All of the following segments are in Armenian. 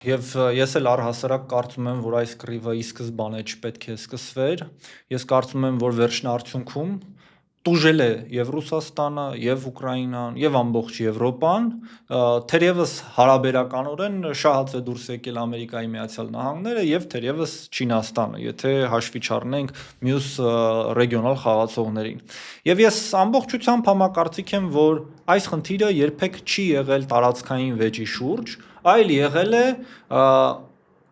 Եվ ես էլ առհասարակ կարծում եմ, որ այս կռիվը ի սկզբանե չպետք է սկսվեր։ Ես կարծում եմ, որ վերջնարդյունքում տուժել է եւ Ռուսաստանը, եւ Ուկրաինան, եւ ամբողջ Եվրոպան, թերևս հարաբերականորեն շահած է դուրս եկել Ամերիկայի Միացյալ Նահանգները եւ թերևս Չինաստանը, եթե հաշվի չառնենք մյուս ռեգիոնալ խաղացողներին։ Եվ ես ամբողջությամբ համակարծիք եմ, որ այս խնդիրը երբեք չի եղել տարածքային վեճի շուրջ, այլ եղել է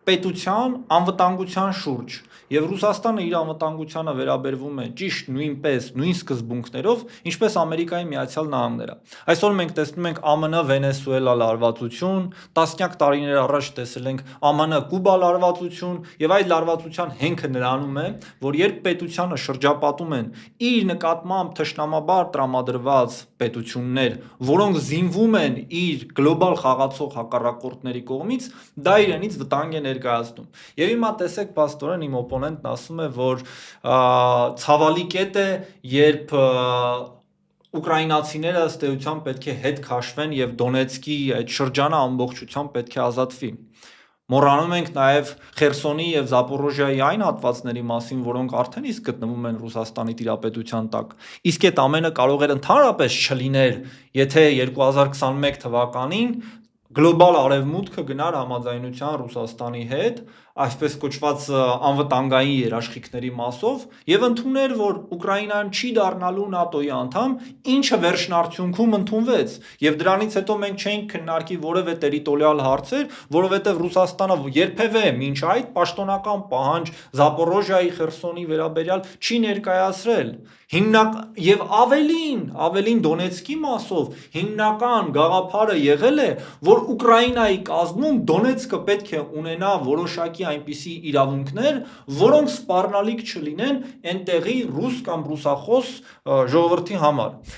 պետության անվտանգության շուրջ, եւ Ռուսաստանը իր անվտանգությանը վերաբերվում է ճիշտ նույնպես նույն սկզբունքներով, ինչպես Ամերիկայի Միացյալ Նահանգները։ Այսօր մենք տեսնում ենք ԱՄՆ Վենեսուելա լարվածություն, տասնյակ տարիներ առաջ տեսել ենք ԱՄՆ Կուբա լարվածություն, եւ այդ լարվածության հենքը նրանում է, որ երբ պետությանը շրջապատում են իր նկատմամբ թշնամաբար տրամադրված պետություններ, որոնք զինվում են իր գլոբալ խաղացող հակառակորդների կողմից, դա իրենից վտանգ է ներկայացնում։ Եվ հիմա տեսեք, փաստորեն իմ օպոնենտն ասում է, որ ցավալի կետ է, երբ ուկրաինացիները ըստ էության պետք է հետ քաշվեն եւ Դոնեցկի այդ շրջանը ամբողջությամբ պետք է ազատվի։ Մոռանում ենք նաև Խերսոնի եւ Զապորոժիայի այն հատվածների մասին, որոնք արդեն իսկ գտնվում են Ռուսաստանի տիրապետության տակ։ Իսկ այդ ամենը կարող էր ընդհանրապես չլիներ, եթե 2021 թվականին գլոբալ արևմուտքը գնար համաձայնության Ռուսաստանի հետ, այսպես կոչված անվտանգային երաշխիքների մասով, եւ ընդուներ, որ Ուկրաինան չի դառնալու ՆԱՏՕ-ի անդամ, ինչը վերջնարդյունքում ընդունվեց, եւ դրանից հետո մենք չէինք քննարկի որևէ տերիտորիալ հարցեր, որովհետեւ Ռուսաստանը երբևէ մինչ այդ պաշտոնական պահանջ Զապորոժիայի Խերսոնի վերաբերյալ չի ներկայացրել։ Եվ ավելին Դոնեցկի մասով հիմնական գաղափարը եղել է, որ Ուկրաինայի կազմում Դոնեցկը պետք է ունենա որոշակի այնպիսի իրավունքներ, որոնք սպառնալիք չլինեն այնտեղի ռուս կամ ռուսախոս ժողովրդի համար։